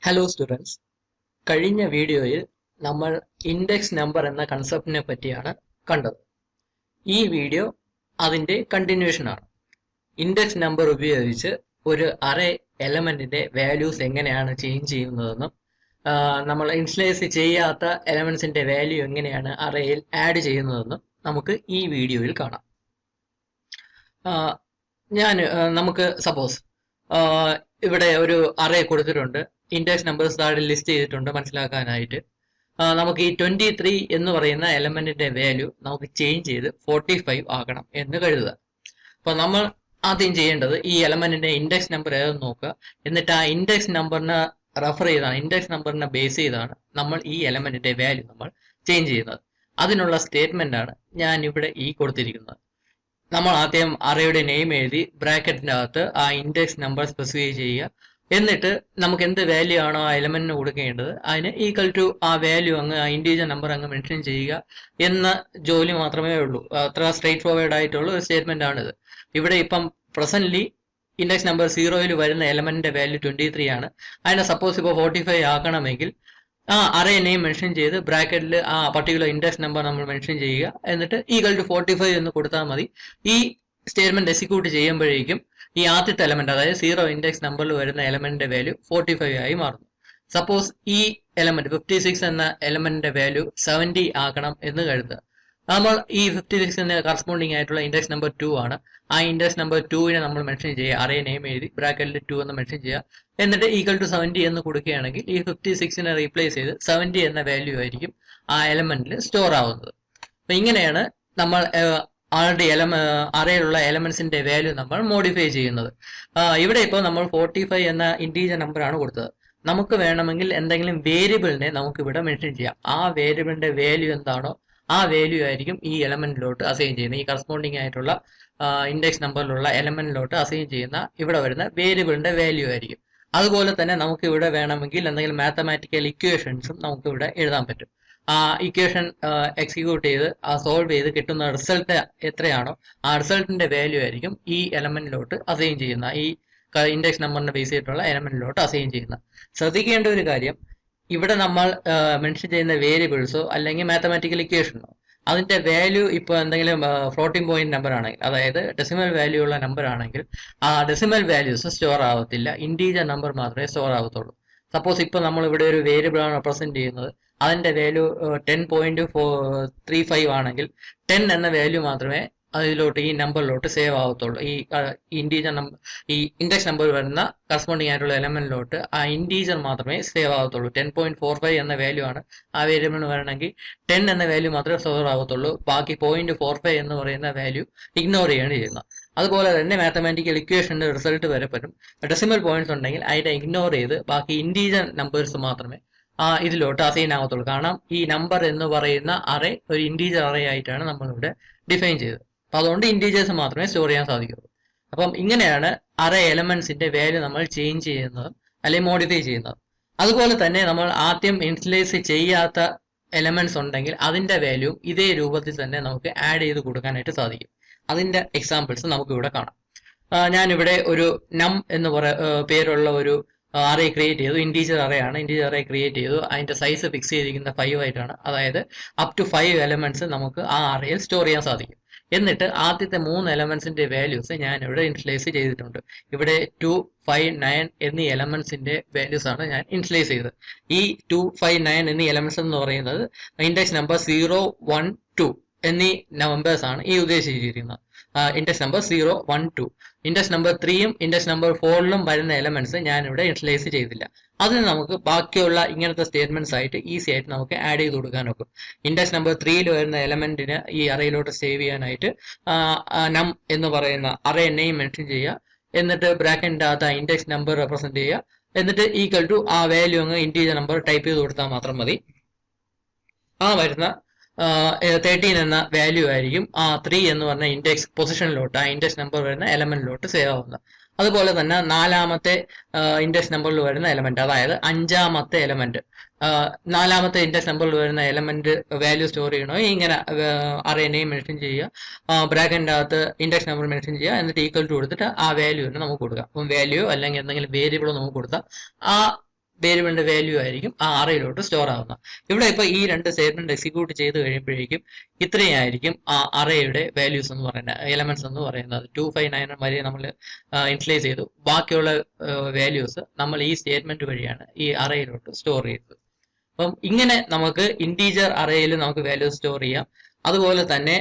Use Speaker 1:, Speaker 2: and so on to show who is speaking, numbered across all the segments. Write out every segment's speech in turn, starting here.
Speaker 1: Hello students, കഴിഞ്ഞ വീഡിയോയിൽ നമ്മൾ ഇൻഡെക്സ് നമ്പർ എന്ന കൺസെപ്റ്റിനെ പറ്റിയാണ് കണ്ടത്. ഈ വീഡിയോ അതിൻ്റെ കണ്ടിന്യൂഷനാണ്. ഇൻഡെക്സ് നമ്പർ ഉപയോഗിച്ച് ഒരു അറേ എലമെന്റിന്റെ വാല്യൂസ് എങ്ങനെയാണ് ചേഞ്ച് ചെയ്യുന്നതെന്നും നമ്മൾ ഇൻസ്ലൈസ് ചെയ്യാത്ത എലമെന്റ്സിന്റെ വാല്യൂ എങ്ങനെയാണ് അറേയിൽ ആഡ് ചെയ്യുന്നതെന്നും നമുക്ക് ഈ വീഡിയോയിൽ കാണാം. നമുക്ക് സപ്പോസ് ഇവിടെ ഒരു അറേ കൊടുത്തിട്ടുണ്ട്. ഇൻഡെക്സ് നമ്പേഴ്സ് താഴെ ലിസ്റ്റ് ചെയ്തിട്ടുണ്ട് മനസ്സിലാക്കാനായിട്ട്. നമുക്ക് ഈ 23 എന്ന് പറയുന്ന എലമെന്റിന്റെ വാല്യൂ നമുക്ക് ചേഞ്ച് ചെയ്ത് 45 ആക്കണം എന്ന് കരുതുക. അപ്പൊ നമ്മൾ ആദ്യം ചെയ്യേണ്ടത് ഈ എലമെന്റിന്റെ ഇൻഡെക്സ് നമ്പർ ഏതെന്ന് നോക്കുക. എന്നിട്ട് ആ ഇൻഡെക്സ് നമ്പറിനെ റെഫർ ചെയ്താണ്, ഇൻഡെക്സ് നമ്പറിനെ ബേസ് ചെയ്താണ് നമ്മൾ ഈ എലമെന്റിന്റെ വാല്യൂ നമ്മൾ ചേഞ്ച് ചെയ്യുന്നത്. അതിനുള്ള സ്റ്റേറ്റ്മെന്റ് ആണ് ഞാൻ ഇവിടെ ഈ കൊടുത്തിരിക്കുന്നത്. നമ്മൾ ആദ്യം അറേയുടെ നെയിം എഴുതി ബ്രാക്കറ്റിന്റെ അകത്ത് ആ ഇൻഡെക്സ് നമ്പർ സ്പെസിഫൈ ചെയ്യുക. എന്നിട്ട് നമുക്ക് എന്ത് വാല്യൂ ആണോ ആ എലമെന്റിന് കൊടുക്കേണ്ടത് അതിന് ഈക്വൽ ടു ആ വാല്യൂ അങ്ങ് ആ ഇൻഡിവിജ്വൽ നമ്പർ അങ്ങ് മെൻഷൻ ചെയ്യുക എന്ന ജോലി മാത്രമേ ഉള്ളൂ. അത്ര സ്ട്രേറ്റ് ഫോർവേഡ് ആയിട്ടുള്ള ഒരു സ്റ്റേറ്റ്മെന്റ് ആണിത്. ഇവിടെ ഇപ്പം പ്രസന്റ്ലി ഇൻഡെക്സ് നമ്പർ 0 വരുന്ന എലമെന്റിന്റെ വാല്യൂ 23 ആണ്. അതിനെ സപ്പോസ് ഇപ്പോൾ 45 ആക്കണമെങ്കിൽ ആ അറേ നെയിം മെൻഷൻ ചെയ്ത് ബ്രാക്കറ്റിൽ ആ പർട്ടിക്കുലർ ഇൻഡെക്സ് നമ്പർ നമ്മൾ മെൻഷൻ ചെയ്യുക. എന്നിട്ട് ഈക്വൽ ടു 45 എന്ന് കൊടുത്താൽ മതി. ഈ സ്റ്റേറ്റ്മെന്റ് എക്സിക്യൂട്ട് ചെയ്യുമ്പോഴേക്കും ഈ ആദ്യത്തെ എലമെന്റ്, അതായത് 0 ഇൻഡെക്സ് നമ്പറിൽ വരുന്ന എലമെന്റിന്റെ വാല്യൂ 45 ആയി മാറുന്നു. സപ്പോസ് ഈ എലമെന്റ് 56 എന്ന എലമെന്റിന്റെ വാല്യൂ 70 ആക്കണം എന്ന് കരുതുക. നമ്മൾ ഈ 56ന് കറസ്പോണ്ടിങ് ആയിട്ടുള്ള ഇൻഡെക്സ് നമ്പർ 2 ആണ്. ആ ഇൻഡെക്സ് നമ്പർ 2നെ നമ്മൾ മെൻഷൻ ചെയ്യുക, അറേ നെയിം എഴുതി ബ്രാക്കറ്റിൽ 2 എന്ന് മെൻഷൻ ചെയ്യുക. എന്നിട്ട് ഈക്വൽ ടു 70 എന്ന് കൊടുക്കുകയാണെങ്കിൽ ഈ 56നെ റീപ്ലേസ് ചെയ്ത് 70 എന്ന വാല്യൂ ആയിരിക്കും ആ എലമെന്റിൽ സ്റ്റോർ ആവുന്നത്. അപ്പൊ ഇങ്ങനെയാണ് നമ്മൾ ആൾറെഡി അറേയിലുള്ള എലമെന്റ്സിന്റെ വാല്യൂ നമ്മൾ മോഡിഫൈ ചെയ്യുന്നത്. ഇവിടെ ഇപ്പോൾ നമ്മൾ 45 എന്ന ഇൻറ്റീജർ നമ്പറാണ് കൊടുത്തത്. നമുക്ക് വേണമെങ്കിൽ എന്തെങ്കിലും വേരിയബിളിനെ നമുക്ക് ഇവിടെ മെൻഷൻ ചെയ്യാം. ആ വേരിയബിളിന്റെ വാല്യൂ എന്താണോ ആ വാല്യൂ ആയിരിക്കും ഈ എലമെന്റിലോട്ട് അസൈൻ ചെയ്യുന്നത്. ഈ കറസ്പോണ്ടിങ് ആയിട്ടുള്ള ഇൻഡെക്സ് നമ്പറിലുള്ള എലമെന്റിലോട്ട് അസൈൻ ചെയ്യുന്ന ഇവിടെ വരുന്ന വേരിയബിളിന്റെ വാല്യൂ ആയിരിക്കും. അതുപോലെ തന്നെ നമുക്ക് ഇവിടെ വേണമെങ്കിൽ എന്തെങ്കിലും മാത്തമാറ്റിക്കൽ ഇക്വേഷൻസും നമുക്ക് ഇവിടെ എഴുതാൻ പറ്റും. ആ ഇക്വേഷൻ എക്സിക്യൂട്ട് ചെയ്ത് സോൾവ് ചെയ്ത് കിട്ടുന്ന റിസൾട്ട് എത്രയാണോ ആ റിസൾട്ടിന്റെ വാല്യൂ ആയിരിക്കും ഈ എലമെന്റിലോട്ട് അസൈൻ ചെയ്യുന്ന, ഈ ഇൻഡെക്സ് നമ്പറിനെ ബേസ് ചെയ്തിട്ടുള്ള എലമെന്റിലോട്ട് അസൈൻ ചെയ്യുന്ന. ശ്രദ്ധിക്കേണ്ട ഒരു കാര്യം, ഇവിടെ നമ്മൾ മെൻഷൻ ചെയ്യുന്ന വേരിയബിൾസോ അല്ലെങ്കിൽ മാത്തമാറ്റിക്കൽ ഇക്വേഷനോ അതിന്റെ വാല്യൂ ഇപ്പോൾ എന്തെങ്കിലും ഫ്ലോട്ടിംഗ് പോയിന്റ് നമ്പർ ആണെങ്കിൽ, അതായത് ഡെസിമൽ വാല്യൂ ഉള്ള നമ്പർ ആണെങ്കിൽ ആ ഡെസിമൽ വാല്യൂസ് സ്റ്റോർ ആവത്തില്ല, ഇൻറ്റീജർ നമ്പർ മാത്രമേ സ്റ്റോർ ആവത്തുള്ളൂ. സപ്പോസ് ഇപ്പോൾ നമ്മൾ ഇവിടെ ഒരു വേരിയബിൾ ആണ് റെപ്രസെന്റ് ചെയ്യുന്നത്, അതിന്റെ വാല്യൂ 10.35 ആണെങ്കിൽ 10 എന്ന വാല്യൂ മാത്രമേ അതിലോട്ട് ഈ നമ്പറിലോട്ട് സേവ് ആവത്തുള്ളൂ. ഈ ഇൻറ്റീജർ നമ്പർ, ഈ ഇൻഡെക്സ് നമ്പർ വരുന്ന കറസ്പോണ്ടിങ് ആയിട്ടുള്ള എലമെന്റിലോട്ട് ആ ഇൻറ്റീജർ മാത്രമേ സേവ് ആവത്തുള്ളൂ. 10.45 എന്ന വാല്യൂ ആണ് ആ വേരിയബിളിന് വരണമെങ്കിൽ 10 എന്ന വാല്യൂ മാത്രമേ സ്റ്റോർ ആവത്തുള്ളൂ. ബാക്കി 0.45 എന്ന് പറയുന്ന വാല്യൂ ഇഗ്നോർ ചെയ്യാണ് ചെയ്യുന്നത്. അതുപോലെ തന്നെ മാത്തമാറ്റിക്കൽ ഇക്വേഷന്റെ റിസൾട്ട് വരെ പറ്റും. ഡെസിമൽ പോയിന്റ്സ് ഉണ്ടെങ്കിൽ അതിനെ ഇഗ്നോർ ചെയ്ത് ബാക്കി ഇൻറ്റീജർ നമ്പേഴ്സ് മാത്രമേ ഇതിലോട്ട് അസൈൻ ആവത്തുള്ളൂ. കാരണം ഈ നമ്പർ എന്ന് പറയുന്ന അറേ ഒരു ഇൻറ്റീജർ അറേ ആയിട്ടാണ് നമ്മളിവിടെ ഡിഫൈൻ ചെയ്തത്. അപ്പൊ അതുകൊണ്ട് ഇൻറ്റീജേഴ്സ് മാത്രമേ സ്റ്റോർ ചെയ്യാൻ സാധിക്കുള്ളൂ. അപ്പം ഇങ്ങനെയാണ് അറേ എലമെന്റ്സിന്റെ വാല്യൂ നമ്മൾ ചേഞ്ച് ചെയ്യുന്നതും അല്ലെങ്കിൽ മോഡിഫൈ ചെയ്യുന്നതും. അതുപോലെ തന്നെ നമ്മൾ ആദ്യം ഇൻസ്ലൈസ് ചെയ്യാത്ത എലമെന്റ്സ് ഉണ്ടെങ്കിൽ അതിന്റെ വാല്യൂ ഇതേ രൂപത്തിൽ തന്നെ നമുക്ക് ആഡ് ചെയ്ത് കൊടുക്കാനായിട്ട് സാധിക്കും. അതിന്റെ എക്സാമ്പിൾസ് നമുക്ക് ഇവിടെ കാണാം. ഞാനിവിടെ ഒരു നം എന്ന് പേരുള്ള ഒരു അറേ ക്രിയേറ്റ് ചെയ്തു. ഇൻറ്റീജർ അറേ ആണ്. ഇൻറ്റീജർ അറേ ക്രിയേറ്റ് ചെയ്തു. അതിന്റെ സൈസ് ഫിക്സ് ചെയ്തിരിക്കുന്ന 5 ആയിട്ടാണ്. അതായത് അപ് ടു 5 എലമെന്റ്സ് നമുക്ക് ആ അറേയിൽ സ്റ്റോർ ചെയ്യാൻ സാധിക്കും. എന്നിട്ട് ആദ്യത്തെ 3 എലമെന്റ്സിന്റെ വാല്യൂസ് ഞാൻ ഇവിടെ ഇൻസ്ലൈസ് ചെയ്തിട്ടുണ്ട്. ഇവിടെ 2, 5, 9 എന്നീ എലമെന്റ്സിന്റെ വാല്യൂസ് ആണ് ഞാൻ ഇൻസ്ലൈസ് ചെയ്തത്. ഈ 2, 5, 9 എന്നീ എലമെന്റ്സ് എന്ന് പറയുന്നത് ഇൻഡെക്സ് നമ്പർ 0, 1, 2 എന്നീ നമ്പേഴ്സ് ആണ് ഈ ഉദ്ദേശിച്ചിരിക്കുന്നത്. Index number 0, 1, 2. ഇൻഡെക്സ് നമ്പർ 3യും ഇൻഡെക്സ് നമ്പർ 4ലും വരുന്ന എലമെന്റ്സ് ഞാൻ ഇവിടെ ഇൻസ്ലൈസ് ചെയ്തില്ല. അതിന് നമുക്ക് ബാക്കിയുള്ള ഇങ്ങനത്തെ സ്റ്റേറ്റ്മെന്റ്സ് ആയിട്ട് ഈസി ആയിട്ട് നമുക്ക് ആഡ് ചെയ്ത് കൊടുക്കാൻ നോക്കും. ഇൻഡെക്സ് നമ്പർ 3ൽ വരുന്ന എലമെന്റിന് ഈ അറേയിലോട്ട് സേവ് ചെയ്യാനായിട്ട് നം എന്ന് പറയുന്ന അറേ നെയിം മെൻഷൻ ചെയ്യുക. എന്നിട്ട് ബ്രാക്കറ്റിന്റെ അകത്ത് ഇൻഡെക്സ് നമ്പർ റെപ്രസെന്റ് ചെയ്യുക. എന്നിട്ട് ഈക്വൽ ടു ആ വാല്യൂ അങ്ങ് ഇൻറ്റീജർ നമ്പർ ടൈപ്പ് ചെയ്ത് കൊടുത്താൽ മാത്രം മതി. ആ വരുന്ന 13 എന്ന വാല്യൂ ആയിരിക്കും ആ 3 എന്ന് പറഞ്ഞ ഇൻഡെക്സ് പൊസിഷനിലോട്ട്, ആ ഇൻഡെക്സ് നമ്പർ വരുന്ന എലമെന്റിലോട്ട് സേവ് ആവുന്നത്. അതുപോലെ തന്നെ 4ാമത്തെ ഇൻഡെക്സ് നമ്പറിൽ വരുന്ന എലമെന്റ്, അതായത് 5ാമത്തെ എലമെന്റ്, 4ാമത്തെ ഇൻഡെക്സ് നമ്പറിൽ വരുന്ന എലമെന്റ് വാല്യൂ സ്റ്റോർ ചെയ്യണോ ഇങ്ങനെ അറേ നെയിം മെൻഷൻ ചെയ്യുക, ബ്രാക്കറ്റിന്റെ അകത്ത് ഇൻഡെക്സ് നമ്പർ മെൻഷൻ ചെയ്യുക. എന്നിട്ട് ഈക്വൽ ടു കൊടുത്തിട്ട് ആ വാല്യൂവിന് നമുക്ക് കൊടുക്കാം. അപ്പം വാല്യൂ അല്ലെങ്കിൽ എന്തെങ്കിലും വേരിയബിളോ നമുക്ക് കൊടുത്താൽ ആ വേരിയബിളിന്റെ വാല്യൂ ആയിരിക്കും ആ അറയിലോട്ട് സ്റ്റോർ ആവുന്നത്. ഇവിടെ ഇപ്പൊ ഈ രണ്ട് സ്റ്റേറ്റ്മെന്റ് എക്സിക്യൂട്ട് ചെയ്ത് കഴിയുമ്പോഴേക്കും ഇത്രയായിരിക്കും ആ അറയുടെ വാല്യൂസ് എന്ന് പറയുന്നത്, എലമെന്റ്സ് എന്ന് പറയുന്നത്. 259 വരെ നമ്മൾ ഇനിഷ്യലൈസ് ചെയ്തു. ബാക്കിയുള്ള വാല്യൂസ് നമ്മൾ ഈ സ്റ്റേറ്റ്മെന്റ് വഴിയാണ് ഈ അറയിലോട്ട് സ്റ്റോർ ചെയ്തത്. അപ്പം ഇങ്ങനെ നമുക്ക് ഇന്റീജർ അറയിൽ നമുക്ക് വാല്യൂ സ്റ്റോർ ചെയ്യാം. അതുപോലെ തന്നെ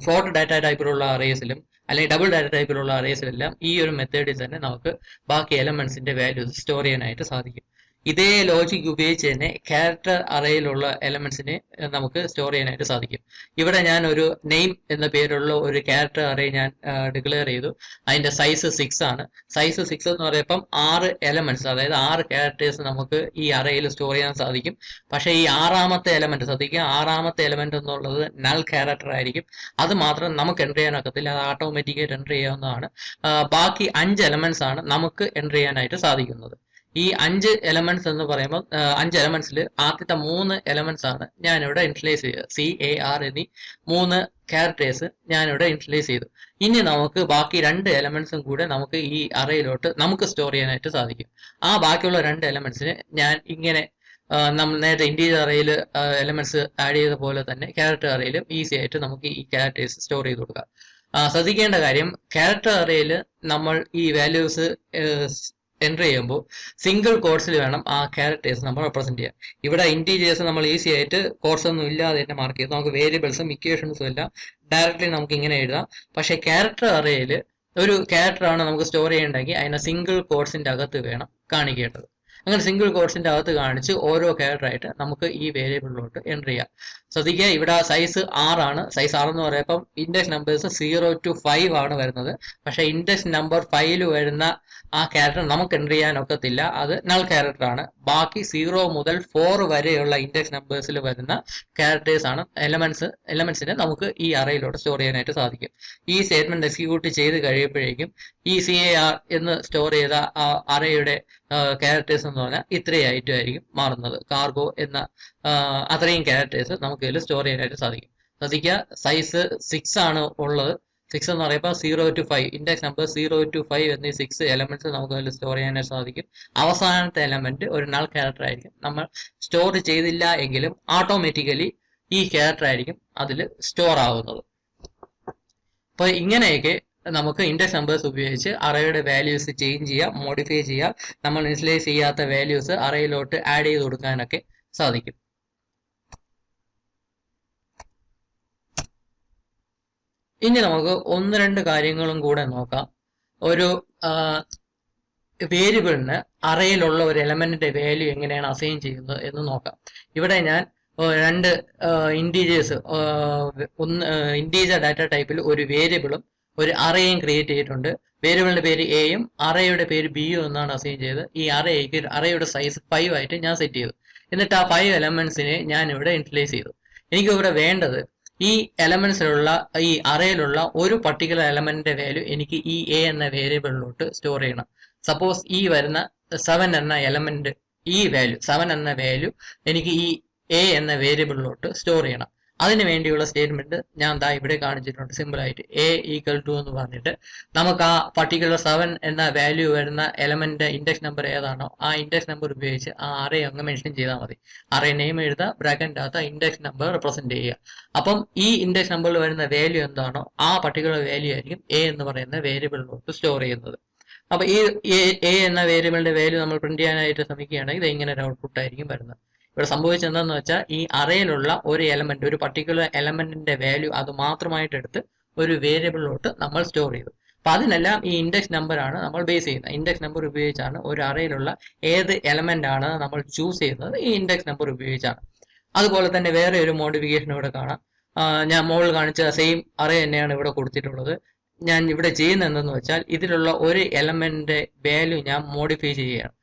Speaker 1: ഫ്ലോട്ട് ഡാറ്റ ടൈപ്പിലുള്ള അറേസിലും അല്ലെങ്കിൽ ഡബിൾ ഡാറ്റ ടൈപ്പിലുള്ള അറേസിലെല്ലാം ഈ ഒരു മെത്തേഡിൽ തന്നെ നമുക്ക് ബാക്കി എലമെന്റ്സിന്റെ വാല്യൂസ് സ്റ്റോർ ചെയ്യാനായിട്ട് സാധിക്കും. ഇതേ ലോജിക് ഉപയോഗിച്ച് തന്നെ ക്യാരക്ടർ അറയിലുള്ള എലമെന്റ്സിനെ നമുക്ക് സ്റ്റോർ ചെയ്യാനായിട്ട് സാധിക്കും. ഇവിടെ ഞാൻ ഒരു നെയിം എന്ന പേരുള്ള ഒരു ക്യാരക്ടർ അറേ ഞാൻ ഡിക്ലെയർ ചെയ്തു. അതിന്റെ സൈസ് 6 ആണ്. സൈസ് 6 എന്ന് പറയുമ്പം 6 എലമെന്റ്സ്, അതായത് 6 ക്യാരക്ടേഴ്സ് നമുക്ക് ഈ അറയിൽ സ്റ്റോർ ചെയ്യാൻ സാധിക്കും. പക്ഷേ ഈ ആറാമത്തെ എലമെന്റ് ശ്രദ്ധിക്കുക, ആറാമത്തെ എലമെന്റ് എന്നുള്ളത് നൾ ക്യാരക്ടർ ആയിരിക്കും. അത് മാത്രം നമുക്ക് എൻ്റർ ചെയ്യാനൊക്കത്തില്ല, അത് ഓട്ടോമാറ്റിക്കായിട്ട് എൻ്റർ ചെയ്യാവുന്നതാണ്. ബാക്കി 5 എലമെന്റ്സ് ആണ് നമുക്ക് എൻ്റർ ചെയ്യാനായിട്ട് സാധിക്കുന്നത്. ഈ 5 എലമെന്റ്സ് എന്ന് പറയുമ്പോൾ 5 എലമെന്റ്സിൽ ആദ്യത്തെ 3 എലമെന്റ്സ് ആണ് ഞാനിവിടെ ഇനിഷ്യലൈസ് ചെയ്തത്. CAR എന്നീ 3 ക്യാരക്ടേഴ്സ് ഞാനിവിടെ ഇനിഷ്യലൈസ് ചെയ്തു. ഇനി നമുക്ക് ബാക്കി 2 എലമെന്റ്സും കൂടെ നമുക്ക് ഈ അറയിലോട്ട് നമുക്ക് സ്റ്റോർ ചെയ്യാനായിട്ട് സാധിക്കും. ആ ബാക്കിയുള്ള 2 എലമെന്റ്സിന് ഞാൻ ഇങ്ങനെ നമ്മൾ നേരത്തെ ഇന്റീജർ അറയിൽ എലമെന്റ്സ് ആഡ് ചെയ്ത പോലെ തന്നെ ക്യാരക്ടർ അറയിലും ഈസി ആയിട്ട് നമുക്ക് ഈ ക്യാരക്ടേഴ്സ് സ്റ്റോർ ചെയ്ത് കൊടുക്കാം. ശ്രദ്ധിക്കേണ്ട കാര്യം, ക്യാരക്ടർ അറയിൽ നമ്മൾ ഈ വാല്യൂസ് എൻ്റർ ചെയ്യുമ്പോൾ സിംഗിൾ കോഡ്സിൽ വേണം ആ ക്യാരക്ടേഴ്സ് നമ്മൾ റെപ്രസെന്റ് ചെയ്യാൻ. ഇവിടെ ഇന്റീജേഴ്സ് നമ്മൾ ഈസി ആയിട്ട് കോഡ്സ് ഒന്നും ഇല്ലാതെ തന്നെ മാർക്ക് ചെയ്ത് നമുക്ക് വേരിയബിൾസും ഇക്വേഷൻസും എല്ലാം ഡയറക്റ്റ്ലി നമുക്ക് ഇങ്ങനെ എഴുതാം. പക്ഷേ ക്യാരക്ടർ അറയിൽ ഒരു ക്യാരക്ടറാണ് നമുക്ക് സ്റ്റോർ ചെയ്യേണ്ടെങ്കിൽ അതിനെ സിംഗിൾ കോഡ്സിന്റെ അകത്ത് വേണം കാണിക്കേണ്ടത്. അങ്ങനെ സിംഗിൾ കോഡ്സിന്റെ അകത്ത് കാണിച്ച് ഓരോ ക്യാരക്ടറായിട്ട് നമുക്ക് ഈ വേരിയബിളിലോട്ട് എൻ്റർ ചെയ്യാം. ശ്രദ്ധിക്കുക, ഇവിടെ സൈസ് 6 ആണ്. സൈസ് 6 എന്ന് പറയുമ്പോൾ ഇൻഡെക്സ് നമ്പേഴ്സ് 0 to 5 ആണ് വരുന്നത്. പക്ഷേ ഇൻഡെക്സ് നമ്പർ 5 വരുന്ന ആ ക്യാരക്ടർ നമുക്ക് എൻ്റർ ചെയ്യാനൊക്കത്തില്ല, അത് നൾ ക്യാരക്ടർ ആണ്. ബാക്കി 0 മുതൽ 4 വരെയുള്ള ഇൻഡെക്സ് നമ്പേഴ്സിൽ വരുന്ന ക്യാരക്ടേഴ്സ് ആണ് എലമെന്റ്സിനെ നമുക്ക് ഈ അറയിലോട്ട് സ്റ്റോർ ചെയ്യാനായിട്ട് സാധിക്കും. ഈ സ്റ്റേറ്റ്മെന്റ് എക്സിക്യൂട്ട് ചെയ്ത് കഴിയുമ്പോഴേക്കും ഈ CAR എന്ന് സ്റ്റോർ ചെയ്ത ആ അറയുടെ ക്യാരക്ടേഴ്സ് എന്ന് പറഞ്ഞാൽ ഇത്രയായിട്ടുമായിരിക്കും മാറുന്നത്. കാർഗോ എന്ന അത്രയും ക്യാരക്ടേഴ്സ് നമുക്ക് ഇതിൽ സ്റ്റോർ ചെയ്യാനായിട്ട് സാധിക്കും. ശ്രദ്ധിക്കുക, സൈസ് 6 ആണ് ഉള്ളത്. 6 എന്ന് പറയുമ്പോൾ 0 to 5 ഇൻഡെക്സ് നമ്പർ 0 to 5 എന്നീ 6 എലമെന്റ്സ് നമുക്ക് അതിൽ സ്റ്റോർ ചെയ്യാനായിട്ട് സാധിക്കും. അവസാനത്തെ എലമെന്റ് ഒരു നൾ ക്യാരക്ടർ ആയിരിക്കും. നമ്മൾ സ്റ്റോർ ചെയ്തില്ല എങ്കിലും ഓട്ടോമാറ്റിക്കലി ഈ ക്യാരക്ടർ ആയിരിക്കും അതിൽ സ്റ്റോർ ആവുന്നത്. അപ്പോൾ ഇങ്ങനെയൊക്കെ നമുക്ക് ഇൻഡെക്സ് നമ്പേഴ്സ് ഉപയോഗിച്ച് അറയുടെ വാല്യൂസ് ചേഞ്ച് ചെയ്യാം, മോഡിഫൈ ചെയ്യാം. നമ്മൾ ഇനിഷ്യലൈസ് ചെയ്യാത്ത വാല്യൂസ് അറയിലോട്ട് ആഡ് ചെയ്ത് കൊടുക്കാനൊക്കെ സാധിക്കും. ഇനി നമുക്ക് 1-2 കാര്യങ്ങളും കൂടെ നോക്കാം. ഒരു വേരിയബിളിന് അറയിലുള്ള ഒരു എലമെന്റിന്റെ വാല്യൂ എങ്ങനെയാണ് അസൈൻ ചെയ്യുന്നത് എന്ന് നോക്കാം. ഇവിടെ ഞാൻ 2 ഇന്റീജേഴ്സ്, ഇന്റീജർ ഡാറ്റ ടൈപ്പിൽ ഒരു വേരിയബിളും ഒരു അറയും ക്രിയേറ്റ് ചെയ്തിട്ടുണ്ട്. വേരിയബിളിന്റെ പേര് എയും അറയുടെ പേര് ബിയും എന്നാണ് അസൈൻ ചെയ്തത്. ഈ അറയുടെ സൈസ് 5 ആയിട്ട് ഞാൻ സെറ്റ് ചെയ്തു. എന്നിട്ട് ആ 5 എലമെന്റ്സിനെ ഞാൻ ഇവിടെ ഇനിഷ്യലൈസ് ചെയ്തു. എനിക്ക് ഇവിടെ വേണ്ടത് ഈ എലമെന്റ്സിലുള്ള ഈ അറയിലുള്ള ഒരു പർട്ടിക്കുലർ എലമെന്റിന്റെ വാല്യൂ എനിക്ക് ഈ എ എന്ന വേരിയബിളിലോട്ട് സ്റ്റോർ ചെയ്യണം. സപ്പോസ് ഈ വരുന്ന 7 എന്ന എലമെന്റ്, ഈ വാല്യൂ 7 എന്ന വാല്യൂ എനിക്ക് ഈ എ എന്ന വേരിയബിളിലോട്ട് സ്റ്റോർ ചെയ്യണം. അതിന് വേണ്ടിയുള്ള സ്റ്റേറ്റ്മെന്റ് ഞാൻ ദാ ഇവിടെ കാണിച്ചിട്ടുണ്ട്. സിമ്പിൾ ആയിട്ട് A = എന്ന് പറഞ്ഞിട്ട് നമുക്ക് ആ പർട്ടിക്കുലർ 7 എന്ന വാല്യൂ വരുന്ന എലമെന്റ് ഇൻഡെക്സ് നമ്പർ ഏതാണോ ആ ഇൻഡെക്സ് നമ്പർ ഉപയോഗിച്ച് ആ അറേ അങ്ങ് മെൻഷൻ ചെയ്താൽ മതി. അറേ നെയിം എഴുതുക, ബ്രാക്കറ്റിന്റെ അകത്ത് ഇൻഡെക്സ് നമ്പർ റെപ്രസെന്റ് ചെയ്യുക. അപ്പം ഈ ഇൻഡെക്സ് നമ്പറിൽ വരുന്ന വാല്യൂ എന്താണോ ആ പർട്ടിക്കുലർ വാല്യൂ ആയിരിക്കും A എന്ന് പറയുന്ന വേരിയബിളിലോട്ട് സ്റ്റോർ ചെയ്യുന്നത്. അപ്പൊ ഈ A എന്ന വേരിയബിളിന്റെ വാല്യൂ നമ്മൾ പ്രിന്റ് ചെയ്യാനായിട്ട് ശ്രമിക്കുകയാണെങ്കിൽ ഇത് ഇങ്ങനെ ഒരു ഔട്ട്പുട്ട് ആയിരിക്കും വരുന്നത്. ഇവിടെ സംഭവിച്ചത് എന്താണെന്ന് വെച്ചാൽ ഈ അറയിലുള്ള ഒരു എലമെന്റ്, ഒരു പർട്ടിക്കുലർ എലമെന്റിന്റെ വാല്യൂ അത് മാത്രമായിട്ട് എടുത്ത് ഒരു വേരിയബിളിലോട്ട് നമ്മൾ സ്റ്റോർ ചെയ്തു. അപ്പൊ അതിനെല്ലാം ഈ ഇൻഡെക്സ് നമ്പർ ആണ് നമ്മൾ ബേസ് ചെയ്യുന്നത്. ഇൻഡെക്സ് നമ്പർ ഉപയോഗിച്ചാണ് ഒരു അറയിലുള്ള ഏത് എലമെന്റ് ആണ് നമ്മൾ ചൂസ് ചെയ്യുന്നത്, ഈ ഇൻഡെക്സ് നമ്പർ ഉപയോഗിച്ചാണ്. അതുപോലെ തന്നെ വേറെ ഒരു മോഡിഫിക്കേഷൻ ഇവിടെ കാണാം. ഞാൻ മുകളിൽ കാണിച്ച സെയിം അറേ തന്നെയാണ് ഇവിടെ കൊടുത്തിട്ടുള്ളത്. ഞാൻ ഇവിടെ ചെയ്യുന്നത് എന്തെന്ന് വെച്ചാൽ ഇതിലുള്ള ഒരു എലമെന്റിന്റെ വാല്യൂ ഞാൻ മോഡിഫൈ ചെയ്യുകയാണ്.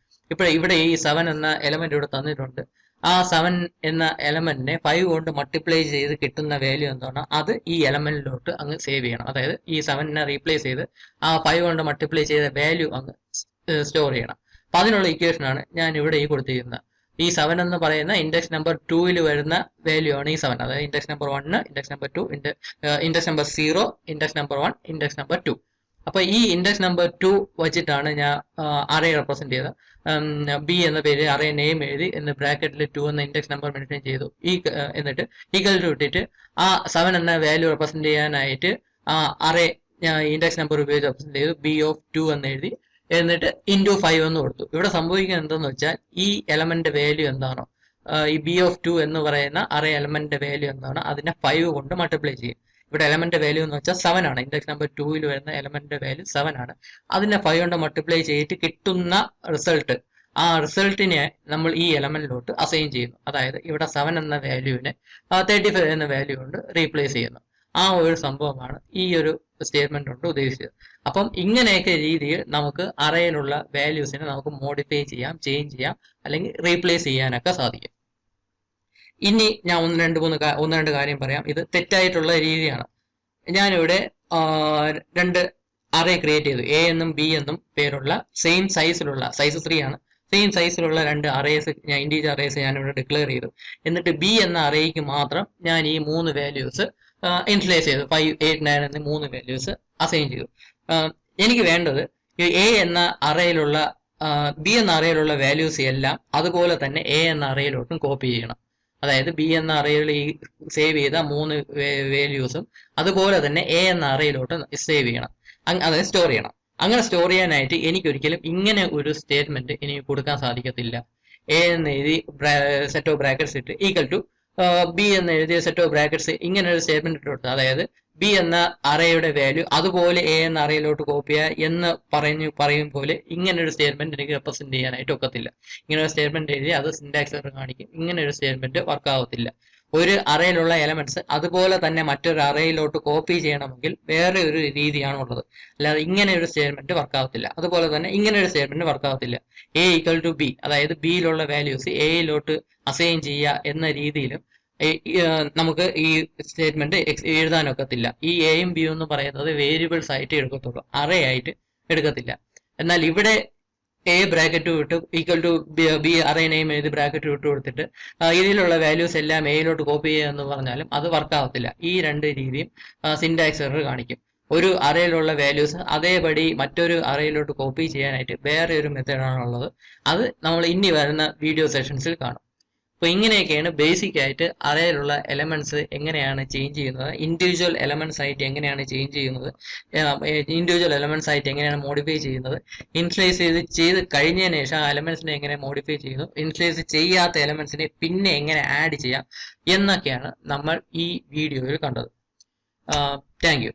Speaker 1: ഇവിടെ ഈ 7 എന്ന എലമെന്റ് ഇവിടെ തന്നിട്ടുണ്ട്. ആ 7 എന്ന എലമെന്റിനെ 5 കൊണ്ട് മൾട്ടിപ്ലൈ ചെയ്ത് കിട്ടുന്ന വാല്യൂ എന്താണ് അത് ഈ എലമെന്റിലോട്ട് അങ്ങ് സേവ് ചെയ്യണം. അതായത് ഈ 7നെ റീപ്ലേസ് ചെയ്ത് ആ 5 കൊണ്ട് മൾട്ടിപ്ലൈ ചെയ്ത വാല്യൂ അങ്ങ് സ്റ്റോർ ചെയ്യണം. അപ്പൊ അതിനുള്ള ഇക്വേഷൻ ആണ് ഞാൻ ഇവിടെ ഈ കൊടുത്തിരിക്കുന്നത്. ഈ 7 എന്ന് പറയുന്ന ഇൻഡെക്സ് നമ്പർ 2 വരുന്ന വാല്യൂ ആണ് ഈ 7. അതായത് index number 1, index number 2, index number 0, index number 1, index number 2. അപ്പൊ ഈ ഇൻഡെക്സ് നമ്പർ 2 വെച്ചിട്ടാണ് ഞാൻ അറേ റെപ്രസെന്റ് ചെയ്തത്. ബി എന്ന പേര് അറേ നെയിം എഴുതി എന്ന് ബ്രാക്കറ്റിൽ 2 എന്ന ഇൻഡെക്സ് നമ്പർ മെൻഷൻ ചെയ്തു. എന്നിട്ട് ഈക്വൽ ടു ഇട്ടിട്ട് ആ 7 എന്ന വാല്യൂ റെപ്രസെന്റ് ചെയ്യാനായിട്ട് ആ അറേ ഇൻഡെക്സ് നമ്പർ ഉപയോഗിച്ച് റെപ്രസെന്റ് ചെയ്തു. ബി ഓഫ് 2 എന്ന് എഴുതി, എന്നിട്ട് ഇൻറ്റു 5 എന്ന് കൊടുത്തു. ഇവിടെ സംഭവിക്കുന്നത് എന്തെന്ന് വെച്ചാൽ ഈ എലമെന്റ് വാല്യൂ എന്താണോ, ഈ ബി ഓഫ് 2 എന്ന് പറയുന്ന അറേ എലമെന്റ് വാല്യൂ എന്താണ് അതിനെ 5 കൊണ്ട് മൾട്ടിപ്ലൈ ചെയ്യും. ഇവിടെ എലമെന്റ് വാല്യൂ എന്ന് വെച്ചാൽ 7 ആണ്. ഇൻഡെക്സ് നമ്പർ 2 വരുന്ന എലമെന്റ് വാല്യൂ 7 ആണ്. അതിനെ 5 കൊണ്ട് മൾട്ടിപ്ലൈ ചെയ്തിട്ട് കിട്ടുന്ന റിസൾട്ട്, ആ റിസൾട്ടിനെ നമ്മൾ ഈ എലമെന്റിലോട്ട് അസൈൻ ചെയ്യുന്നു. അതായത് ഇവിടെ 7 എന്ന വാല്യൂവിനെ 35 എന്ന വാല്യൂ കൊണ്ട് റീപ്ലേസ് ചെയ്യുന്നു. ആ ഒരു സംഭവമാണ് ഈ ഒരു സ്റ്റേറ്റ്മെന്റ് കൊണ്ട് ഉദ്ദേശിച്ചത്. അപ്പം ഇങ്ങനെയൊക്കെ രീതിയിൽ നമുക്ക് അറേയിലുള്ള വാല്യൂസിനെ നമുക്ക് മോഡിഫൈ ചെയ്യാം, ചേഞ്ച് ചെയ്യാം, അല്ലെങ്കിൽ റീപ്ലേസ് ചെയ്യാനൊക്കെ സാധിക്കും. ഇനി ഞാൻ ഒന്ന് രണ്ട് കാര്യം പറയാം. ഇത് തെറ്റായിട്ടുള്ള രീതിയാണ്. ഞാനിവിടെ രണ്ട് അറേ ക്രിയേറ്റ് ചെയ്തു. എ എന്നും ബി എന്നും പേരുള്ള സെയിം സൈസിലുള്ള, സൈസ് 3 ആണ്, സെയിം സൈസിലുള്ള രണ്ട് അറേസ്, ഞാൻ ഇൻഡീജർ അറേസ് ഞാനിവിടെ ഡിക്ലെയർ ചെയ്തു. എന്നിട്ട് ബി എന്ന അറേക്ക് മാത്രം ഞാൻ ഈ 3 വാല്യൂസ് ഇൻസ്ലേസ് ചെയ്തു. 5, 8, 9 എന്നീ 3 വാല്യൂസ് അസൈൻ ചെയ്തു. എനിക്ക് വേണ്ടത് എ എന്ന അറേയിലുള്ള ബി എന്ന അറേയിലുള്ള വാല്യൂസ് എല്ലാം അതുപോലെ തന്നെ എ എന്ന അറേയിലോട്ടും കോപ്പി ചെയ്യണം. അതായത് ബി എന്ന അറേയിൽ ഈ സേവ് ചെയ്ത 3 വാല്യൂസും അതുപോലെ തന്നെ എ എന്ന അറേയിലോട്ട് സേവ് ചെയ്യണം, അതായത് സ്റ്റോർ ചെയ്യണം. അങ്ങനെ സ്റ്റോർ ചെയ്യാനായിട്ട് എനിക്കൊരിക്കലും ഇങ്ങനെ ഒരു സ്റ്റേറ്റ്മെന്റ് എനിക്ക് കൊടുക്കാൻ സാധിക്കത്തില്ല. എ എന്ന് എഴുതി സെറ്റ് ഓഫ് ബ്രാക്കറ്റ്സ് ഇട്ട് ഈക്വൽ ടു ബി എന്ന് എഴുതിയ സെറ്റ് ഓഫ് ബ്രാക്കറ്റ്സ്, ഇങ്ങനെ ഒരു സ്റ്റേറ്റ്മെന്റ് ഇട്ട് കൊടുത്തത്. അതായത് ബി എന്ന അറേയുടെ വാല്യൂ അതുപോലെ എ എന്ന അറേയിലോട്ട് കോപ്പി ചെയ്യുക എന്ന് പറയും പോലെ ഇങ്ങനെ ഒരു സ്റ്റേറ്റ്മെന്റ് എനിക്ക് റെപ്രസെന്റ് ചെയ്യാനായിട്ട് ഒക്കത്തില്ല. ഇങ്ങനെ ഒരു സ്റ്റേറ്റ്മെന്റ് എഴുതി അത് സിന്റാക്സ് എറർ കാണിക്കും. ഇങ്ങനെ ഒരു സ്റ്റേറ്റ്മെന്റ് വർക്ക് ആവത്തില്ല. ഒരു അറേയിലുള്ള എലമെന്റ്സ് അതുപോലെ തന്നെ മറ്റൊരു അറേയിലോട്ട് കോപ്പി ചെയ്യണമെങ്കിൽ വേറെ ഒരു രീതിയാണ് ഉള്ളത്. അല്ലാതെ ഇങ്ങനെ ഒരു സ്റ്റേറ്റ്മെന്റ് വർക്ക് ആവത്തില്ല. അതുപോലെ തന്നെ ഇങ്ങനെ ഒരു സ്റ്റേറ്റ്മെന്റ് വർക്ക് ആവത്തില്ല. എ ഈക്വൽ ടു ബി, അതായത് ബിയിലുള്ള വാല്യൂസ് എയിലോട്ട് അസൈൻ ചെയ്യുക എന്ന രീതിയിലും നമുക്ക് ഈ സ്റ്റേറ്റ്മെന്റ് എഴുതാനൊക്കത്തില്ല. ഈ എയും ബിയും എന്ന് പറയുന്നത് വേരിയബിൾസ് ആയിട്ട് എടുക്കത്തുള്ളൂ, അറേ ആയിട്ട് എടുക്കത്തില്ല. എന്നാൽ ഇവിടെ എ ബ്രാക്കറ്റ് വിട്ട് equal to B array name എഴുതി ബ്രാക്കറ്റ് വിട്ട് കൊടുത്തിട്ട് ഇതിലുള്ള വാല്യൂസ് എല്ലാം എയിലോട്ട് കോപ്പി ചെയ്യുക എന്ന് പറഞ്ഞാലും അത് വർക്ക് ആവത്തില്ല. ഈ രണ്ട് രീതിയും സിന്റാക്സ് എറർ കാണിക്കും. ഒരു അറേയിലുള്ള വാല്യൂസ് അതേപടി മറ്റൊരു അറേയിലോട്ട് കോപ്പി ചെയ്യാനായിട്ട് വേറെ ഒരു മെത്തേഡാണുള്ളത്. അത് നമ്മൾ ഇനി വരുന്ന വീഡിയോ സെഷൻസിൽ കാണും. അപ്പോൾ ഇങ്ങനെയൊക്കെയാണ് ബേസിക് ആയിട്ട് അറേയിലുള്ള എലമെന്റ്സ് എങ്ങനെയാണ് ചേഞ്ച് ചെയ്യുന്നത്, ഇൻഡിവിജ്വൽ എലമെന്റ്സ് ആയിട്ട് എങ്ങനെയാണ് ചേഞ്ച് ചെയ്യുന്നത്, ഇൻഡിവിജ്വൽ എലമെന്റ്സ് ആയിട്ട് എങ്ങനെയാണ് മോഡിഫൈ ചെയ്യുന്നത്, ഇൻസ്ലൈസ് ചെയ്ത് കഴിഞ്ഞതിന് ശേഷം ആ എലമെന്റ്സിനെ എങ്ങനെ മോഡിഫൈ ചെയ്യുന്നു, ഇൻസ്ലൈസ് ചെയ്യാത്ത എലമെന്റ്സിനെ പിന്നെ എങ്ങനെ ആഡ് ചെയ്യാം എന്നൊക്കെയാണ് നമ്മൾ ഈ വീഡിയോയിൽ കണ്ടത്. Thank you.